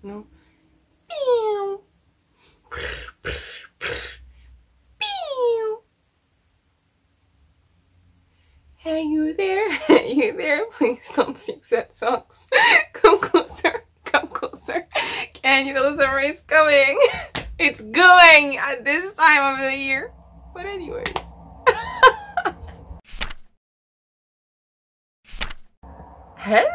Non. Hey, you there? You there? Please don't sing sad songs. Come closer. Come closer. Can you feel the summer is coming? It's going at this time of the year. But anyways. Hello,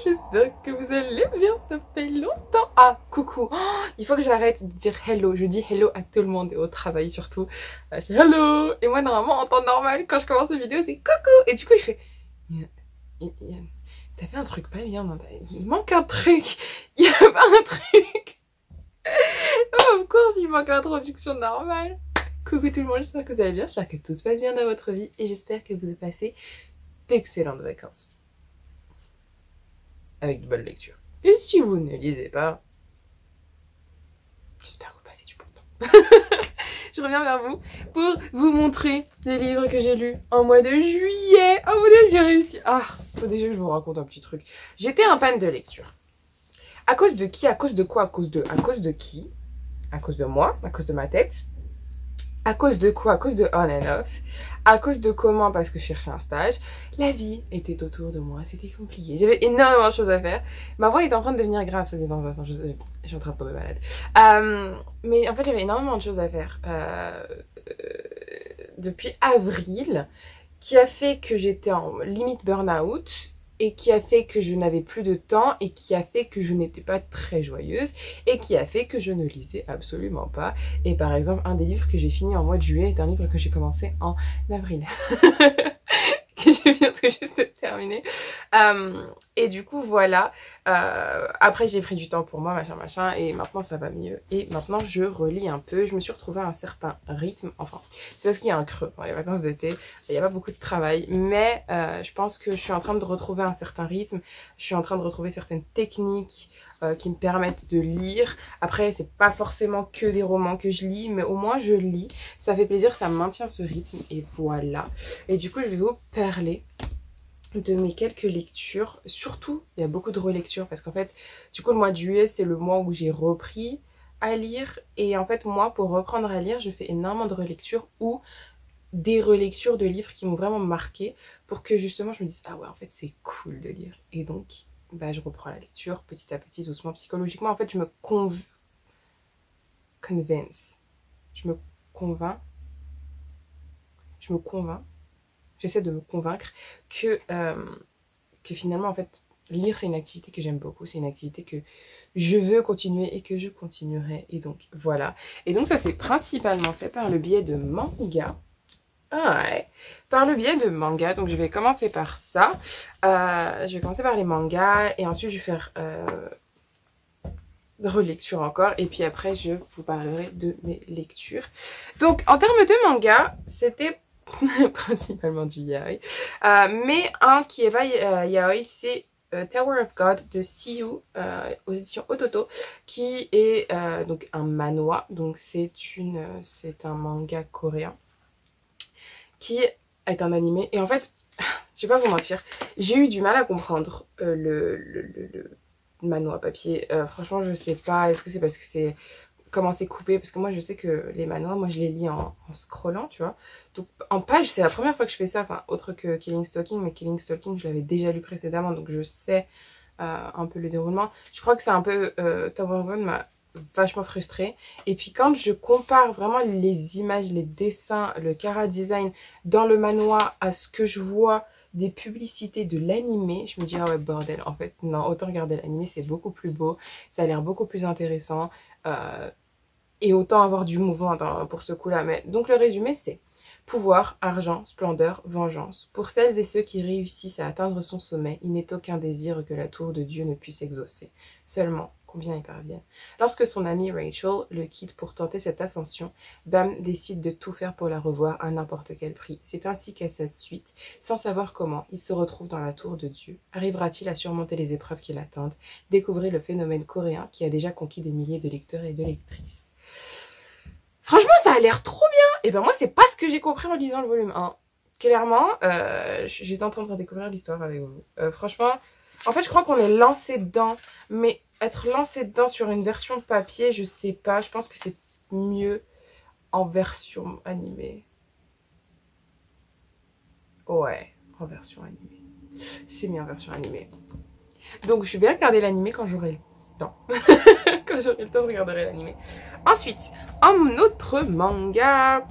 j'espère que vous allez bien, ça fait longtemps. Ah, coucou, oh, il faut que j'arrête de dire hello, je dis hello à tout le monde et au travail surtout. Je dis hello, et moi normalement en temps normal, quand je commence une vidéo c'est coucou. Et du coup je fais, t'as fait un truc pas bien, non, il manque un truc, il y a pas un truc. Oh, of course il manque l'introduction normale. Coucou tout le monde, j'espère que vous allez bien, j'espère que tout se passe bien dans votre vie et j'espère que vous avez passé d'excellentes vacances. Avec de bonnes lectures. Et si vous ne lisez pas, j'espère que vous passez du bon temps. Je reviens vers vous pour vous montrer les livres que j'ai lus en mois de juillet. Oh mon dieu, j'ai réussi. Ah, faut déjà que je vous raconte un petit truc. J'étais en panne de lecture. À cause de qui? À cause de quoi? À cause de qui? À cause de moi? À cause de ma tête? À cause de quoi? À cause de on and off. À cause de comment? Parce que je cherchais un stage. La vie était autour de moi. C'était compliqué. J'avais énormément de choses à faire. Ma voix est en train de devenir grave. Ça dit dans un sens. Je suis en train de tomber malade. Mais en fait, j'avais énormément de choses à faire. Depuis avril, qui a fait que j'étais en limite burn-out. Et qui a fait que je n'avais plus de temps et qui a fait que je n'étais pas très joyeuse et qui a fait que je ne lisais absolument pas. Et par exemple, un des livres que j'ai fini en mois de juillet est un livre que j'ai commencé en avril. Que je viens tout juste de terminer. Et du coup, voilà. Après, j'ai pris du temps pour moi, machin. Et maintenant, ça va mieux. Et maintenant, je relis un peu. Je me suis retrouvée à un certain rythme. Enfin, c'est parce qu'il y a un creux dans les vacances d'été. Il n'y a pas beaucoup de travail. Mais je pense que je suis en train de retrouver un certain rythme. Je suis en train de retrouver certaines techniques qui me permettent de lire. Après, c'est pas forcément que des romans que je lis, mais au moins je lis. Ça fait plaisir, ça maintient ce rythme et voilà. Et du coup, je vais vous parler de mes quelques lectures. Surtout, il y a beaucoup de relectures parce qu'en fait, du coup, le mois de juillet, c'est le mois où j'ai repris à lire. Et en fait, moi, pour reprendre à lire, je fais énormément de relectures ou des relectures de livres qui m'ont vraiment marqué pour que justement, je me dise, ah ouais, en fait, c'est cool de lire. Et donc, bah, je reprends la lecture petit à petit, doucement, psychologiquement. En fait, je me convince. Je me convainc. J'essaie de me convaincre que finalement, en fait, lire, c'est une activité que j'aime beaucoup. C'est une activité que je veux continuer et que je continuerai. Et donc, voilà. Et donc, ça, c'est principalement fait par le biais de manga. Ah ouais, par le biais de manga. Donc, je vais commencer par ça. Je vais commencer par les mangas et ensuite, je vais faire de relecture encore. Et puis après, je vous parlerai de mes lectures. Donc, en termes de manga, c'était principalement du yaoi. Mais un qui est pas yaoi, c'est Tower of God de Siyu aux éditions Ototo, qui est donc un manhwa. Donc, c'est un manga coréen qui est un animé. Et en fait, je vais pas vous mentir, j'ai eu du mal à comprendre le manhwa papier. Franchement, je sais pas. Est-ce que c'est parce que c'est comment c'est coupé? Parce que moi, je sais que les manhwas, moi, je les lis en scrollant, tu vois. Donc, en page, c'est la première fois que je fais ça. Enfin, autre que Killing Stalking. Mais Killing Stalking, je l'avais déjà lu précédemment. Donc, je sais un peu le déroulement. Je crois que c'est un peu... Tower of God m'a vachement frustrée. Et puis, quand je compare vraiment les images, les dessins, le chara design dans le manhwa à ce que je vois des publicités de l'animé, je me dis, ah ouais, bordel, en fait, non, autant regarder l'animé, c'est beaucoup plus beau, ça a l'air beaucoup plus intéressant, et autant avoir du mouvement pour ce coup-là. Mais donc, le résumé, c'est pouvoir, argent, splendeur, vengeance. Pour celles et ceux qui réussissent à atteindre son sommet, il n'est aucun désir que la tour de Dieu ne puisse exaucer. Seulement, combien y parviennent. Lorsque son amie Rachel le quitte pour tenter cette ascension, Bam décide de tout faire pour la revoir à n'importe quel prix. C'est ainsi qu'à sa suite, sans savoir comment, il se retrouve dans la tour de Dieu. Arrivera-t-il à surmonter les épreuves qui l'attendent? Découvrez le phénomène coréen qui a déjà conquis des milliers de lecteurs et de lectrices. Franchement, ça a l'air trop bien. Et ben moi, c'est pas ce que j'ai compris en lisant le volume 1. clairement, j'étais en train de redécouvrir l'histoire avec vous. Franchement, en fait, je crois qu'on est lancé dedans. Mais être lancé dedans sur une version papier, je sais pas. Je pense que c'est mieux en version animée. Ouais, en version animée. C'est mieux en version animée. Donc, je vais bien regarder l'animé quand j'aurai le temps. Quand j'aurai le temps, je regarderai l'animé. Ensuite, en autre manga,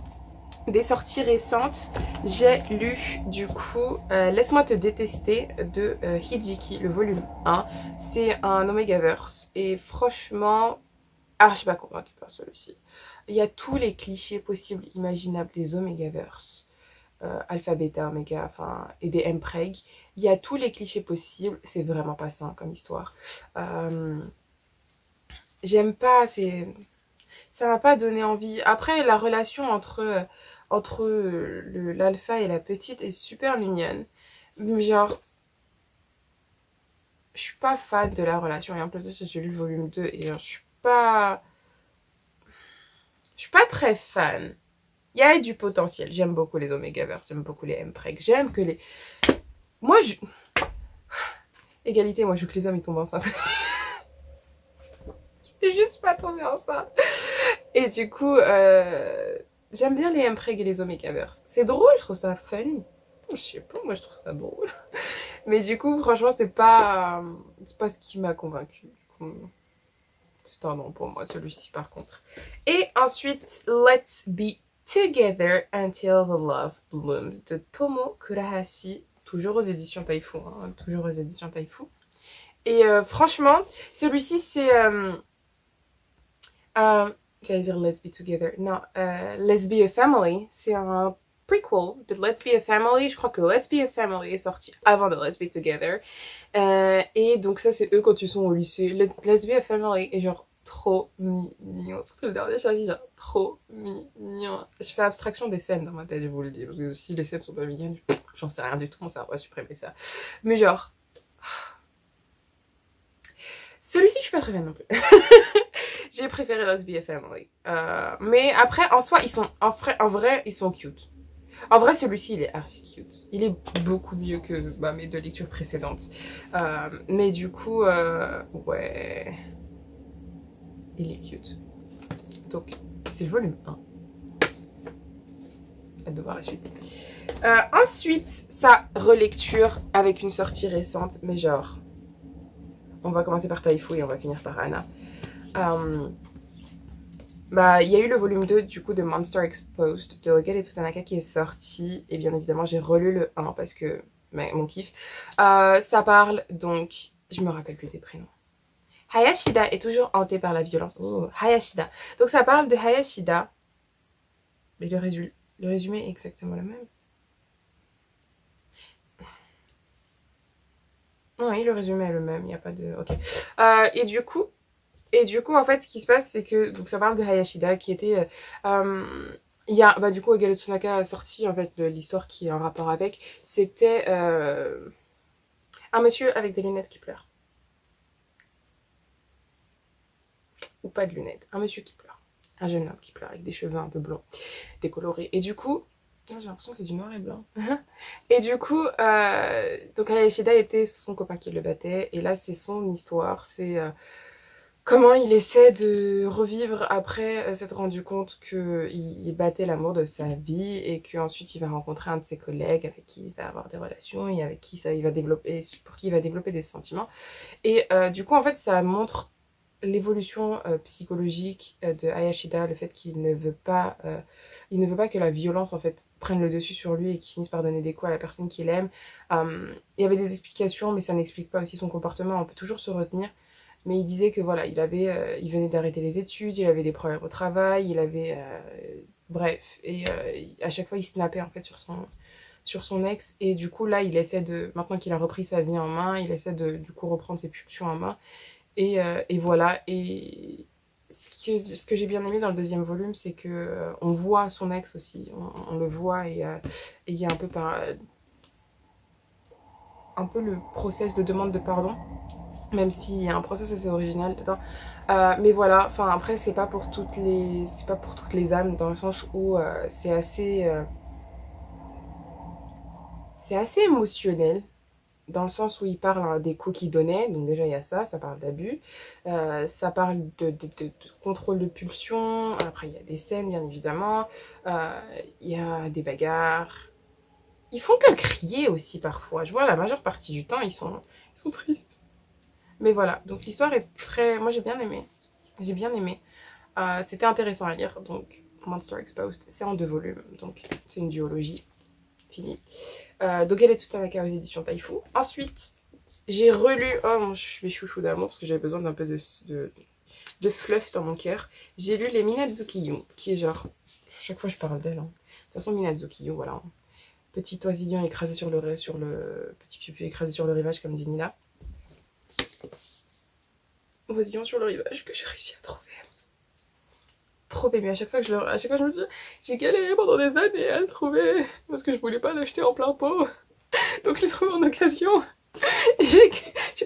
des sorties récentes, j'ai lu du coup Laisse-moi te détester de Hijiki, le volume 1. C'est un Omegaverse et franchement, je suis pas convaincue par celui-ci. Il y a tous les clichés possibles, imaginables des Omegaverse. Alpha, Beta, Omega, enfin, et des M-Preg. Il y a tous les clichés possibles, c'est vraiment pas sain comme histoire. J'aime pas, ça m'a pas donné envie. Après, la relation entre l'alpha et la petite est super mignonne. Genre, je suis pas fan de la relation. Et en plus, j'ai lu le volume 2 et je suis pas très fan. Il y a du potentiel. J'aime beaucoup les Omegaverse, j'aime beaucoup les M-Preg. J'aime que les... Moi, égalité, moi, je veux que les hommes, ils tombent enceintes. Je vais juste pas tomber enceinte. Et du coup, j'aime bien les M-Preg et les Omegaverse. C'est drôle, je trouve ça funny. Je sais pas, moi, je trouve ça drôle. Mais du coup, franchement, c'est pas ce qui m'a convaincue. C'est un non pour moi, celui-ci, par contre. Et ensuite, Let's Be Together Until the Love Blooms de Tomo Kurahashi, toujours aux éditions Taifu, hein, toujours aux éditions Taifu. Et franchement, celui-ci c'est j'allais dire Let's Be Together, non, Let's Be a Family, c'est un prequel de Let's Be a Family. Je crois que Let's Be a Family est sorti avant de Let's Be Together, et donc ça c'est eux quand ils sont au lycée. Let's Be a Family est genre trop mignon, surtout le dernier chapitre, genre trop mignon. Je fais abstraction des scènes dans ma tête, je vous le dis, parce que si les scènes sont pas mignonnes, j'en sais rien du tout, mon cerveau va supprimer ça. Mais genre, celui-ci je suis pas très fan non plus. J'ai préféré Let's Be a Family, mais après en soi ils sont en vrai ils sont cute. En vrai, celui-ci, il est archi cute. Il est beaucoup mieux que mes deux lectures précédentes. Mais du coup, ouais, il est cute. Donc, c'est le volume 1. Hâte de voir la suite. Ensuite, sa relecture avec une sortie récente. Mais genre, on va commencer par Taifu et on va finir par Anna. Il y a eu le volume 2 du coup de Monster Exposed de Ogel et Tsutanaka qui est sorti. Et bien évidemment, j'ai relu le 1 parce que mon kiff. Ça parle donc, je me rappelle plus des prénoms. Hayashida est toujours hantée par la violence. Oh, Hayashida. Donc ça parle de Hayashida. Mais le résumé est exactement le même. Oui, le résumé est le même. Il n'y a pas de... Ok. Et du coup, en fait, ce qui se passe, c'est que donc ça parle de Hayashida qui était... il y a, du coup, Ogel et Tsunaka a sorti, en fait, l'histoire qui est en rapport avec. C'était un monsieur avec des lunettes qui pleure. Ou pas de lunettes. Un monsieur qui pleure. Un jeune homme qui pleure avec des cheveux un peu blonds, décolorés. Et du coup... j'ai l'impression que c'est du noir et blanc. Et du coup, donc Hayashida était son copain qui le battait. Et là, c'est son histoire. C'est... comment il essaie de revivre après s'être rendu compte qu'il battait l'amour de sa vie et qu'ensuite il va rencontrer un de ses collègues avec qui il va avoir des relations et avec qui pour qui il va développer des sentiments. Et du coup, en fait, ça montre l'évolution psychologique de Hayashida, le fait qu'il ne veut pas que la violence en fait prenne le dessus sur lui et qu'il finisse par donner des coups à la personne qu'il aime. Il y avait des explications, mais ça n'explique pas aussi son comportement. On peut toujours se retenir. Mais il disait que voilà, il venait d'arrêter les études, il avait des problèmes au travail, il avait... bref, et à chaque fois il snappait en fait sur son ex. Et du coup là, maintenant qu'il a repris sa vie en main, il essaie de du coup reprendre ses pulsions en main. Et voilà, et ce que j'ai bien aimé dans le deuxième volume, c'est que on voit son ex aussi, on le voit, et il y a un peu le process de demande de pardon. Même s'il y a un process assez original dedans. Mais voilà, enfin après c'est pas pour toutes les âmes, dans le sens où c'est assez c'est assez émotionnel. Dans le sens où il parle des coups qu'il donnait, donc déjà il y a ça, ça parle d'abus, ça parle de contrôle de pulsion, après il y a des scènes bien évidemment, il y a des bagarres. Ils font que crier aussi parfois, je vois la majeure partie du temps ils sont tristes. Mais voilà, donc l'histoire est très... Moi j'ai bien aimé, c'était intéressant à lire, donc Monster Exposed, c'est en 2 volumes, donc c'est une duologie, fini. Dogeletsu Tanaka aux éditions Taifu. Ensuite, j'ai relu... Oh, je suis chouchou d'amour parce que j'avais besoin d'un peu de fluff dans mon cœur. J'ai lu les Minazuki-yu, qui est genre... Chaque fois je parle d'elle. Hein. De toute façon, Minazuki-yu, voilà. Petit oisillon écrasé sur le... Petit pipi écrasé sur le rivage, comme dit Nina. Oisillon sur le rivage que j'ai réussi à trouver. Trop aimé. À chaque fois je me dis, j'ai galéré pendant des années à le trouver parce que je voulais pas l'acheter en plein pot. Donc je l'ai trouvé en occasion. J'ai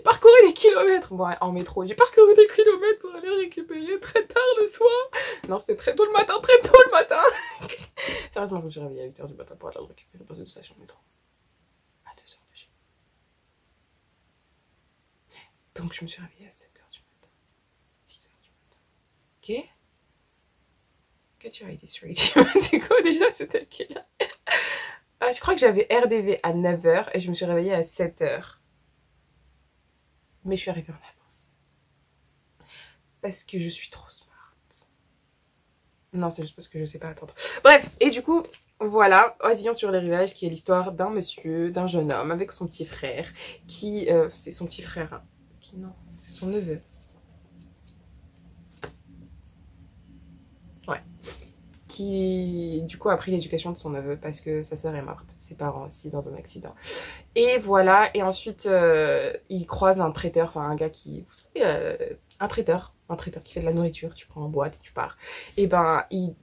parcouru des kilomètres, bon, en métro, j'ai parcouru des kilomètres pour aller récupérer très tard le soir. Non, c'était très tôt le matin, Sérieusement, je me suis réveillée à 8h du matin pour aller le récupérer dans une station de métro. À 2h de chez moi. Donc je me suis réveillée à 7h du matin. 6h du matin. Ok. Get your ID straight. C'est quoi déjà? C'était quelle heure? Je crois que j'avais RDV à 9h et je me suis réveillée à 7h. Mais je suis arrivée en avance. Parce que je suis trop smart. Non, c'est juste parce que je sais pas attendre. Bref, et du coup, voilà, Oisillon sur les rivages, qui est l'histoire d'un monsieur, d'un jeune homme avec son petit frère, qui... c'est son petit frère, hein, qui non, c'est son neveu. Ouais. Qui, du coup, a pris l'éducation de son neveu parce que sa sœur est morte, ses parents aussi, dans un accident. Et voilà, et ensuite, il croise un traiteur, enfin un gars qui... Vous savez, un traiteur qui fait de la nourriture, tu prends en boîte et tu pars. Et ben, il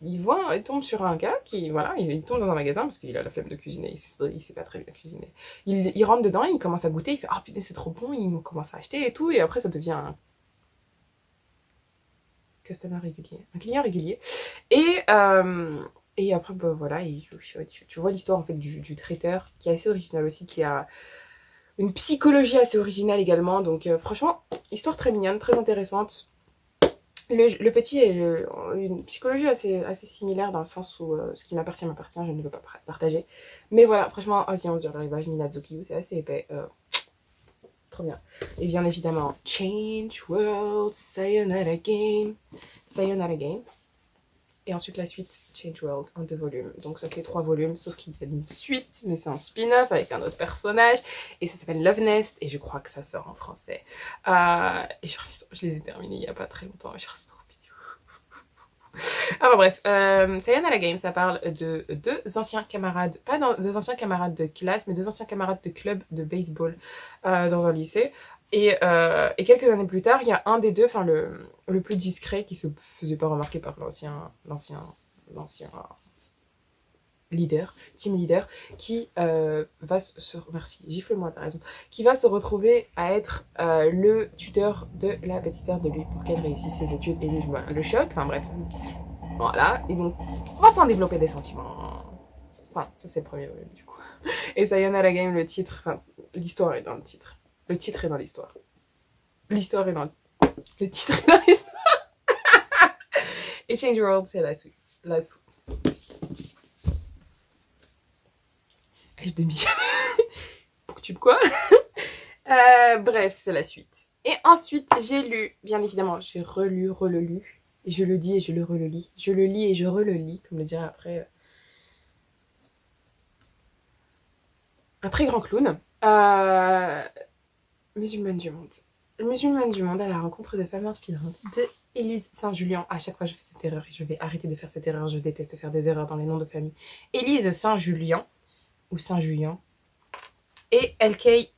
tombe sur un gars qui, voilà, il tombe dans un magasin parce qu'il a la flemme de cuisiner, il sait pas très bien cuisiner. Il rentre dedans, il commence à goûter, il fait « Ah putain, c'est trop bon », il commence à acheter et tout, et après ça devient un customer régulier, un client régulier. Et après, bah, voilà, tu vois l'histoire en fait du traiteur, qui est assez original aussi, qui a une psychologie assez originale également, donc franchement, histoire très mignonne, très intéressante. Le petit a une psychologie assez similaire dans le sens où ce qui m'appartient, je ne veux pas partager. Mais voilà, franchement, Oisillon sur le rivage, Minazuki, c'est assez épais. Trop bien. Et bien évidemment, Change World, Sayonara Game. Sayonara Game. Et ensuite la suite, Change World, en 2 volumes. Donc ça fait 3 volumes, sauf qu'il y a une suite, mais c'est un spin-off avec un autre personnage. Et ça s'appelle Love Nest, et je crois que ça sort en français. Et genre, je les ai terminés il n'y a pas très longtemps, genre c'est trop mignon. Ah bah bref, Sayonara Game, ça parle de 2 anciens camarades, pas 2 anciens camarades de classe, mais 2 anciens camarades de club de baseball dans un lycée. Et quelques années plus tard, il y a un des deux, enfin le plus discret, qui se faisait pas remarquer par l'ancien leader, team leader, qui va se... Merci, gifle-moi, t'as raison. Qui va se retrouver à être le tuteur de la petite sœur de lui pour qu'elle réussisse ses études et le choc, enfin bref. Voilà, et donc on va s'en développer des sentiments. Enfin, ça c'est le premier volume du coup. Et Sayonara Game, le titre, enfin, l'histoire est dans le titre. Le titre est dans l'histoire. L'histoire est dans le titre est dans l'histoire. Et Change World, c'est la suite. Je démissionne. Pour tu quoi? Bref, c'est la suite. Et ensuite, j'ai lu, bien évidemment, j'ai relu, relelu. Et je le dis et je le relis. Je le lis et je relis, comme le dirait après un très grand clown. Musulmane du monde. Musulmane du monde à la rencontre de femmes inspirantes de Élise Saint-Julien. À chaque fois, je fais cette erreur et je vais arrêter de faire cette erreur. Je déteste faire des erreurs dans les noms de famille. Élise Saint-Julien ou Saint-Julien et LK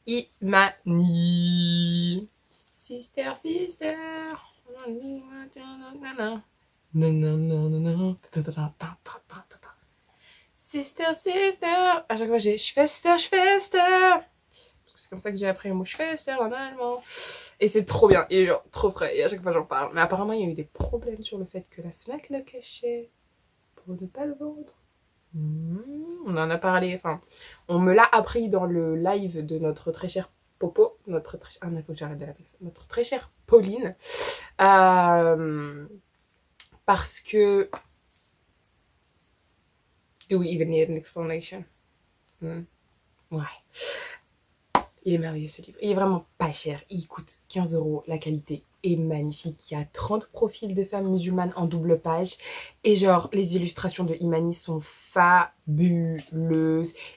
Imani. Sister, sister. Sister, sister. À chaque fois, j'ai Schwester, Schwester. C'est comme ça que j'ai appris le mot Schwester en allemand. Et c'est trop bien, et genre trop frais, et à chaque fois j'en parle. Mais apparemment il y a eu des problèmes sur le fait que la Fnac le cachait pour ne pas le vendre. On en a parlé, enfin, on me l'a appris dans le live de notre très cher Popo, notre très... Ah non, il faut que j'arrête de l'appeler ça. Notre très chère Pauline. Parce que... Do we even need an explanation? Ouais. Il est merveilleux ce livre. Il est vraiment pas cher. Il coûte 15 €. La qualité est magnifique. Il y a 30 profils de femmes musulmanes en double page. Et genre, les illustrations de Imani sont fabuleuses.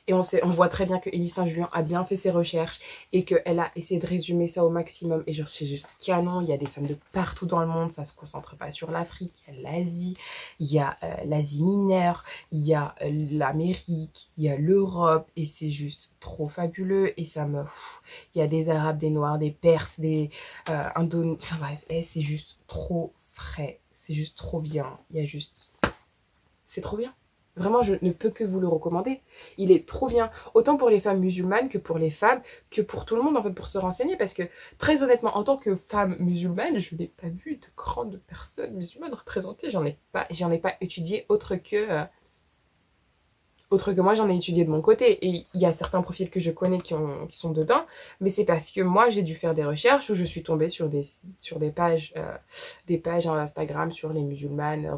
Et on voit très bien que Élie Saint-Julien a bien fait ses recherches et qu'elle a essayé de résumer ça au maximum. Et genre, c'est juste canon. Il y a des femmes de partout dans le monde. Ça se concentre pas sur l'Afrique. Il y a l'Asie. Il y a l'Asie mineure. Il y a l'Amérique. Il y a l'Europe. Et c'est juste trop fabuleux. Et ça me... Il y a des Arabes, des Noirs, des Perses, des Indonesiens. Enfin bref, c'est juste trop frais. C'est juste trop bien. Il y a juste... C'est trop bien. Vraiment, je ne peux que vous le recommander. Il est trop bien. Autant pour les femmes musulmanes que pour les femmes, que pour tout le monde, en fait, pour se renseigner. Parce que, très honnêtement, en tant que femme musulmane, je n'ai pas vu de grandes personnes musulmanes représentées. J'en ai pas étudié autre que moi, j'en ai étudié de mon côté. Et il y a certains profils que je connais qui sont dedans. Mais c'est parce que moi, j'ai dû faire des recherches où je suis tombée sur des pages en Instagram sur les musulmanes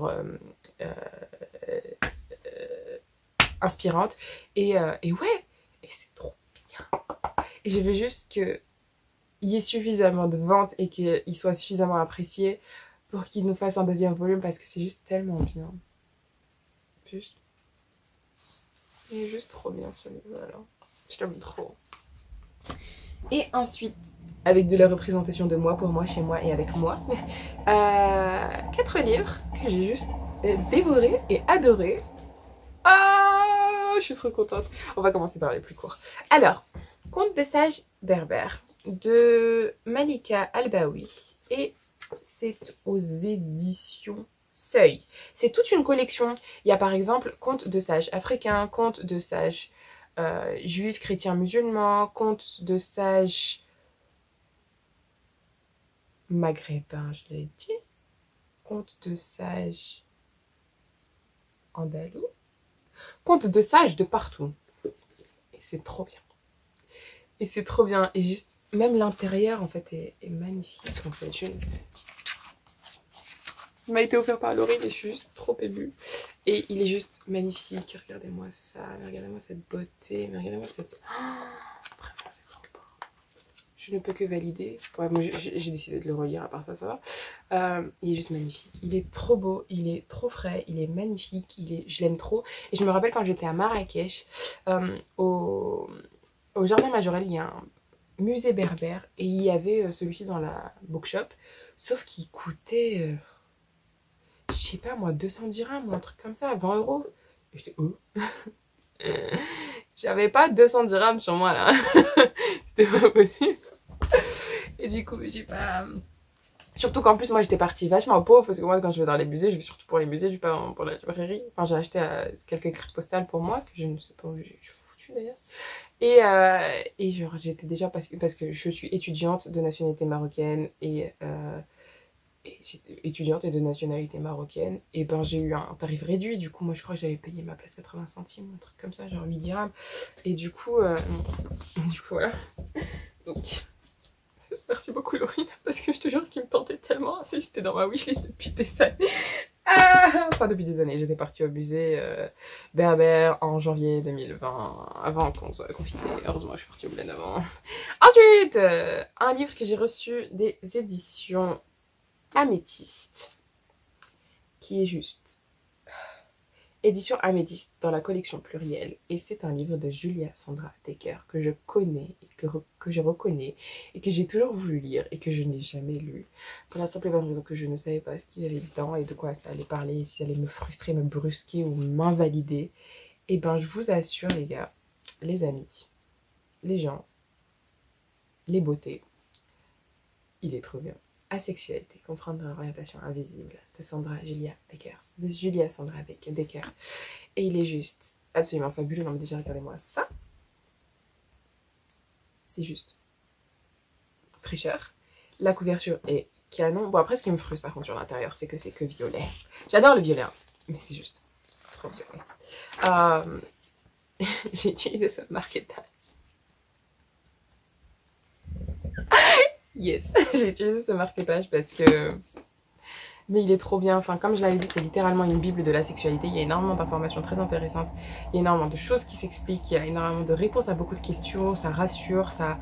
inspirantes. Et ouais, et c'est trop bien. Et je veux juste qu'il y ait suffisamment de ventes et qu'il soit suffisamment apprécié pour qu'il nous fasse un deuxième volume parce que c'est juste tellement bien. Juste... Il est juste trop bien ce livre, alors. Je l'aime trop. Et ensuite, avec de la représentation de moi, pour moi, chez moi et avec moi, 4 livres que j'ai juste dévorés et adorés. Ah, je suis trop contente. On va commencer par les plus courts. Alors, Contes de sages berbères de Malika Albaoui. Et c'est aux éditions Seuil. C'est toute une collection. Il y a par exemple Contes de sages africains, Contes de sages juifs, chrétiens, musulmans, Contes de sages maghrébins, je l'ai dit, Contes de sages andalous, Contes de sages de partout. Et c'est trop bien. Et c'est trop bien. Et juste, même l'intérieur en fait est magnifique en fait. Il m'a été offert par Laurine et je suis juste trop émue. Et il est juste magnifique. Regardez-moi ça. Regardez-moi cette beauté. Mais regardez-moi cette... Oh, vraiment, c'est trop beau. Je ne peux que valider. Ouais, moi, j'ai décidé de le relire. À part ça, ça va. Il est juste magnifique. Il est trop beau. Il est trop frais. Il est magnifique. Je l'aime trop. Et je me rappelle quand j'étais à Marrakech, au Jardin Majorel, il y a un musée berbère. Et il y avait celui-ci dans la bookshop. Sauf qu'il coûtait... je sais pas moi, 200 dirhams ou un truc comme ça, 20 €. Et j'étais, oh. J'avais pas 200 dirhams sur moi là. C'était pas possible. Et du coup, j'ai pas... Surtout qu'en plus, moi j'étais partie vachement pauvre parce que moi, quand je vais dans les musées, je vais surtout pour les musées, je vais pas pour la librairie. Enfin, j'ai acheté quelques cartes postales pour moi, que je ne sais pas où j'ai foutu d'ailleurs. Et genre, j'étais déjà parce que je suis étudiante de nationalité marocaine et étudiante et de nationalité marocaine, et ben j'ai eu un tarif réduit. Du coup, moi je crois que j'avais payé ma place 80 centimes, un truc comme ça, genre 8 dirhams. Et du coup voilà. Donc, merci beaucoup Laurine, parce que je te jure qu'il me tentait tellement. C'était dans ma wishlist depuis des années. Enfin, depuis des années. J'étais partie au musée berbère en janvier 2020, avant qu'on soit confiné. Heureusement, je suis partie au Bled avant. Ensuite, un livre que j'ai reçu des éditions Améthyste, qui est juste édition Améthyste dans la collection plurielle, et c'est un livre de Julia Sandra Decker que je connais et que je reconnais et que j'ai toujours voulu lire et que je n'ai jamais lu, pour la simple et bonne raison que je ne savais pas ce qu'il y avait dedans et de quoi ça allait parler, si ça allait me frustrer, me brusquer ou m'invalider. Et ben je vous assure les gars, les amis, les gens, les beautés, il est trop bien. Asexualité, comprendre l'orientation invisible de Julia Sandra Decker. Et il est juste absolument fabuleux. Non mais déjà regardez-moi ça. C'est juste fraîcheur. La couverture est canon. Bon après ce qui me frustre par contre sur l'intérieur, c'est que violet. J'adore le violet, hein, mais c'est juste trop violet. J'ai utilisé ce marque-page. Yes, j'ai utilisé ce marque-page parce que... Mais il est trop bien. Enfin, comme je l'avais dit, c'est littéralement une bible de la sexualité. Il y a énormément d'informations très intéressantes. Il y a énormément de choses qui s'expliquent. Il y a énormément de réponses à beaucoup de questions. Ça rassure, enfin,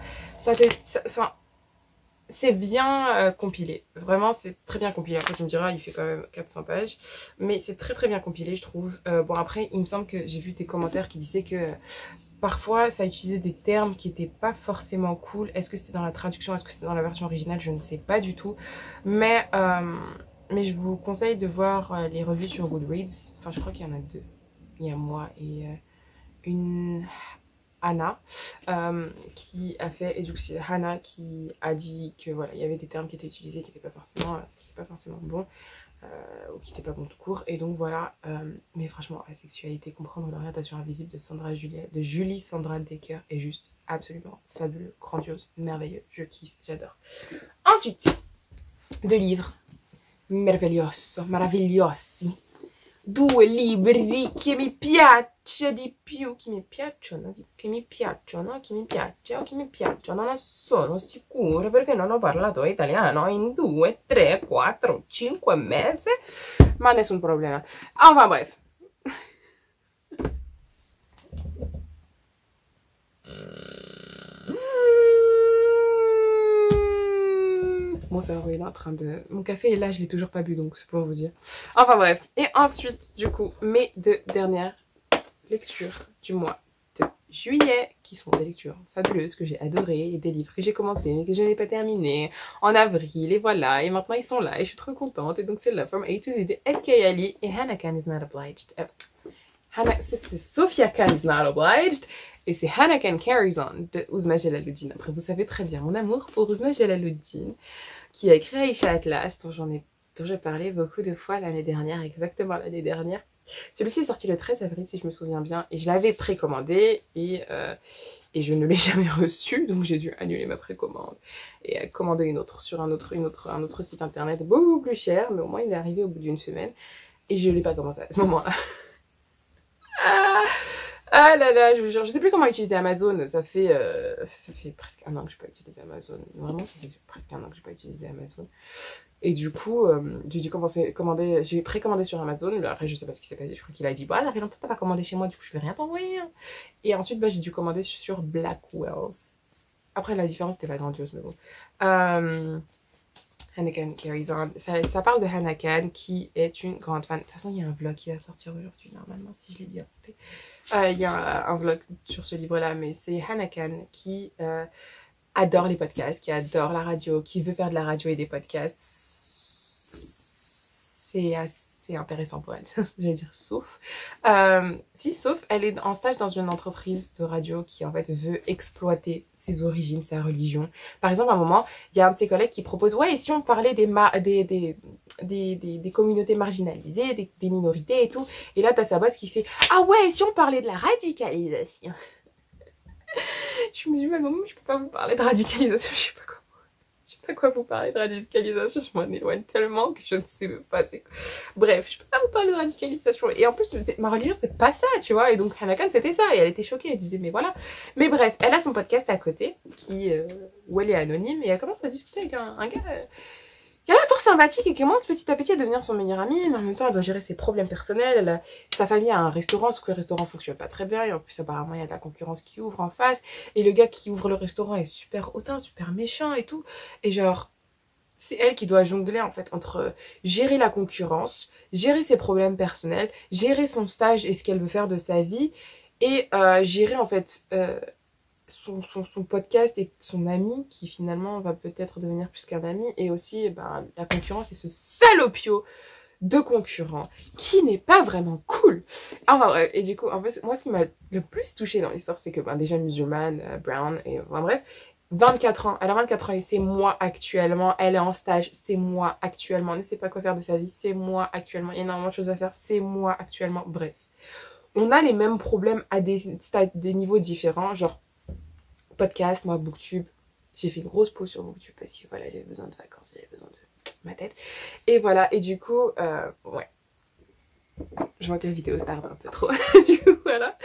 c'est bien compilé. Vraiment, c'est très bien compilé. Après, tu me diras, il fait quand même 400 pages. Mais c'est très très bien compilé, je trouve. Bon, après, il me semble que j'ai vu des commentaires qui disaient que parfois, ça utilisait des termes qui n'étaient pas forcément cool. Est-ce que c'était dans la traduction? Est-ce que c'était dans la version originale? Je ne sais pas du tout. Mais je vous conseille de voir les revues sur Goodreads. Enfin, je crois qu'il y en a deux. Il y a moi et une Anna qui a fait, et du coup c'est Hannah qui a dit que voilà, il y avait des termes qui étaient utilisés qui n'étaient pas forcément bons ou qui n'étaient pas bons tout court. Et donc voilà, mais franchement, la sexualité, comprendre l'orientation invisible de Julie Sandra Decker est juste absolument fabuleux, grandiose, merveilleux. Je kiffe, j'adore. Ensuite, deux livres meravigliosi. Due libri che mi piace di più, che mi piacciono, che mi piacciono, che mi piace o che mi piacciono, non sono sicura perché non ho parlato italiano in 2, 3, 4, 5 mesi, ma nessun problema. Enfin bref. Mon cerveau est là en train de... Mon café est là, je l'ai toujours pas bu, donc c'est pour vous dire. Enfin bref. Et ensuite, du coup, mes deux dernières lectures du mois de juillet, qui sont des lectures fabuleuses que j'ai adorées, et des livres que j'ai commencé mais que je n'ai pas terminé en avril, et voilà, et maintenant ils sont là, et je suis trop contente, et donc c'est là, From A to Z de S.K. Ali et Hannah Khan is not obliged. C'est Sophia Khan is not obliged, et c'est Hannah Khan Carries On de Ouzma Jalaluddin. Après, vous savez très bien mon amour pour Ouzma Jalaluddin, qui a écrit Aïcha Atlas, dont j'ai parlé beaucoup de fois l'année dernière, exactement l'année dernière. Celui-ci est sorti le 13 avril, si je me souviens bien, et je l'avais précommandé, et je ne l'ai jamais reçu, donc j'ai dû annuler ma précommande et commander une autre sur un autre site internet beaucoup plus cher, mais au moins il est arrivé au bout d'une semaine, et je ne l'ai pas commencé à ce moment-là. Ah là là, je vous jure, je sais plus comment utiliser Amazon, ça fait presque un an que je n'ai pas utilisé Amazon, vraiment ça fait presque un an que je n'ai pas utilisé Amazon. Et du coup, j'ai dû commander, j'ai précommandé sur Amazon, mais après je sais pas ce qui s'est passé, je crois qu'il a dit, bah ça fait longtemps que t'as pas commandé chez moi, du coup je vais rien t'envoyer. Et ensuite, bah, j'ai dû commander sur Blackwells. Après la différence n'était pas grandiose, mais bon. Hannah Khan Carries On. Ça parle de Hannah Khan qui est une grande fan. De toute façon, il y a un vlog qui va sortir aujourd'hui, normalement, si je l'ai bien noté. Il y a un vlog sur ce livre-là, mais c'est Hannah Khan qui adore les podcasts, qui adore la radio, qui veut faire de la radio et des podcasts. C'est assez intéressant pour elle, j'allais dire sauf. Sauf, elle est en stage dans une entreprise de radio qui en fait veut exploiter ses origines, sa religion. Par exemple, à un moment, il y a un de ses collègues qui propose, ouais, et si on parlait des communautés marginalisées, des minorités et tout. Et là, t'as sa boss qui fait, ah ouais, et si on parlait de la radicalisation. Je me dis, mais maman, je peux pas vous parler de radicalisation, je sais pas quoi vous parler de radicalisation, je m'en éloigne tellement que je ne sais pas c'est quoi. Bref, je peux pas vous parler de radicalisation. Et en plus, ma religion, c'est pas ça, tu vois. Et donc, Hannah Khan, c'était ça. Et elle était choquée, elle disait, mais voilà. Mais bref, elle a son podcast à côté, où elle est anonyme, et elle commence à discuter avec un gars qui a l'air fort sympathique et qui commence petit à petit à devenir son meilleur ami, mais en même temps elle doit gérer ses problèmes personnels. Sa famille a un restaurant, sauf que le restaurant fonctionne pas très bien, et en plus apparemment il y a de la concurrence qui ouvre en face, et le gars qui ouvre le restaurant est super hautain, super méchant et tout, et genre c'est elle qui doit jongler en fait entre gérer la concurrence, gérer ses problèmes personnels, gérer son stage et ce qu'elle veut faire de sa vie, et gérer en fait son podcast et son ami qui finalement va peut-être devenir plus qu'un ami, et aussi la concurrence et ce salopio de concurrent qui n'est pas vraiment cool. Enfin bref, et du coup en fait moi ce qui m'a le plus touchée dans l'histoire c'est que déjà musulmane, brown, et enfin bref, 24 ans, elle a 24 ans et c'est moi actuellement, elle est en stage, c'est moi actuellement, ne sait pas quoi faire de sa vie, c'est moi actuellement, il y a énormément de choses à faire, c'est moi actuellement, bref. On a les mêmes problèmes à des niveaux différents, genre podcast, moi Booktube, j'ai fait une grosse pause sur Booktube parce que voilà, j'avais besoin de vacances, j'avais besoin de ma tête, et voilà, et du coup ouais, Je vois que la vidéo se tarde un peu trop. Du coup, voilà.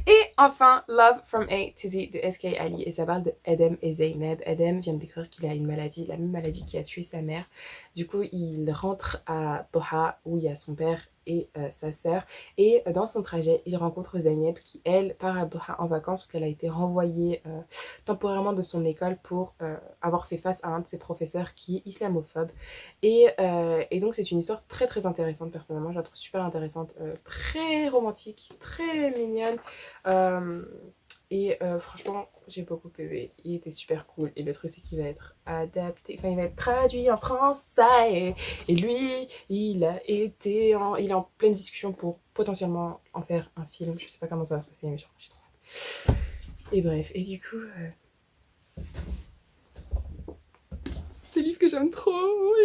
Et enfin, Love from A to Z de SK Ali. Et ça parle de Edem et Zeynep. Edem vient de découvrir qu'il a une maladie, la même maladie qui a tué sa mère. Du coup, il rentre à Doha où il y a son père et sa sœur. Et dans son trajet, il rencontre Zeynep qui, elle, part à Doha en vacances parce qu'elle a été renvoyée temporairement de son école pour avoir fait face à un de ses professeurs qui est islamophobe. Et donc, c'est une histoire très très intéressante, personnellement. Je la trouve super intéressante, très romantique, très mignonne. Franchement, j'ai beaucoup aimé. Il était super cool. Et le truc, c'est qu'il va être adapté, enfin, il va être traduit en français. Et lui, il est en pleine discussion pour potentiellement en faire un film. Je sais pas comment ça va se passer, mais j'ai trop hâte. Et bref, et du coup... C'est un livre que j'aime trop.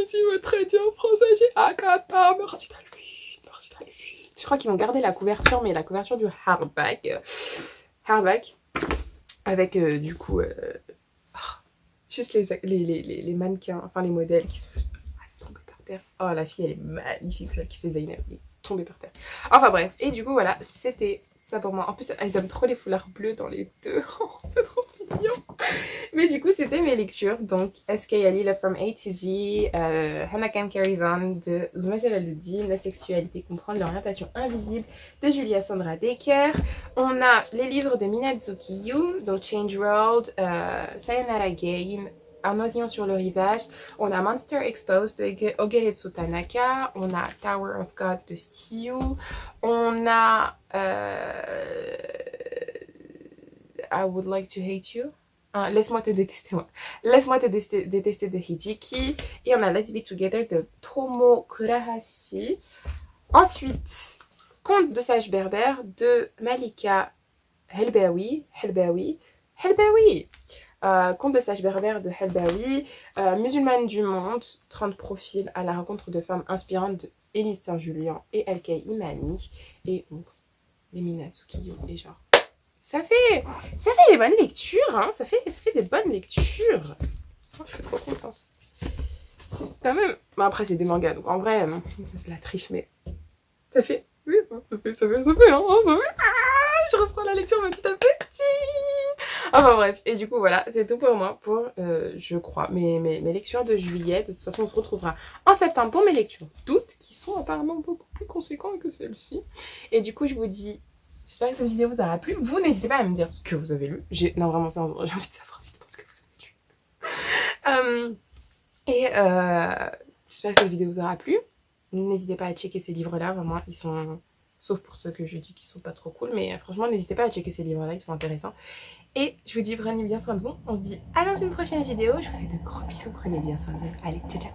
Ici, me traduit en français. J'ai Agatha. Merci Delphine. Merci Delphine. Je crois qu'ils vont garder la couverture, mais la couverture du hardback. Avec du coup juste les mannequins, enfin les modèles qui sont juste tombés par terre. Oh, la fille elle est magnifique, celle qui fait Zeynep, elle est tombée par terre. Enfin bref, et du coup voilà, c'était ça pour moi. En plus elles aiment trop les foulards bleus dans les deux. C'est trop mignon. Mais du coup c'était mes lectures. Donc SK Ali, Love from A to Z, Hannah Can Carries On de Zoumaya Jalaloudine, La sexualité comprendre l'orientation invisible de Julia Sandra Decker. On a les livres de Minazuki Yu, donc Change World, Sayonara Game, Arnaud sur le rivage. On a Monster Exposed de Ogeretsu Tanaka. On a Tower of God de Siyu. On a I Would Like to Hate You. Laisse-moi te détester, moi. Laisse-moi te détester de Hijiki. Et on a Let's Be Together de Tomo Kurahashi. Ensuite, Conte de sage berbère de Malika Helbaoui. Conte de sage berbère de Helbaoui. Musulmane du monde, 30 profils à la rencontre de femmes inspirantes de Élise Saint-Julien et Alkei Imani. Et donc, les Minazuki et genre. Ça fait des bonnes lectures, hein. Ça fait des bonnes lectures. Oh, je suis trop contente. C'est quand même... Bon, après, c'est des mangas, donc en vrai, c'est la triche, mais ça fait... Oui, ça fait, hein, je reprends la lecture petit à petit. Enfin bref, et du coup, voilà, c'est tout pour moi, pour, je crois, mes lectures de juillet. De toute façon, on se retrouvera en septembre pour mes lectures d'août, qui sont apparemment beaucoup plus conséquentes que celles-ci. Et du coup, je vous dis... J'espère que cette vidéo vous aura plu. Vous, n'hésitez pas à me dire ce que vous avez lu. Non, vraiment, ça, j'ai envie de savoir ce que vous avez lu. J'espère que cette vidéo vous aura plu. N'hésitez pas à checker ces livres-là. Vraiment, ils sont... Sauf pour ceux que je dis qui sont pas trop cool. Mais franchement, n'hésitez pas à checker ces livres-là. Ils sont intéressants. Et je vous dis, prenez bien soin de vous. On se dit à dans une prochaine vidéo. Je vous fais de gros bisous. Prenez bien soin de vous. Allez, ciao, ciao.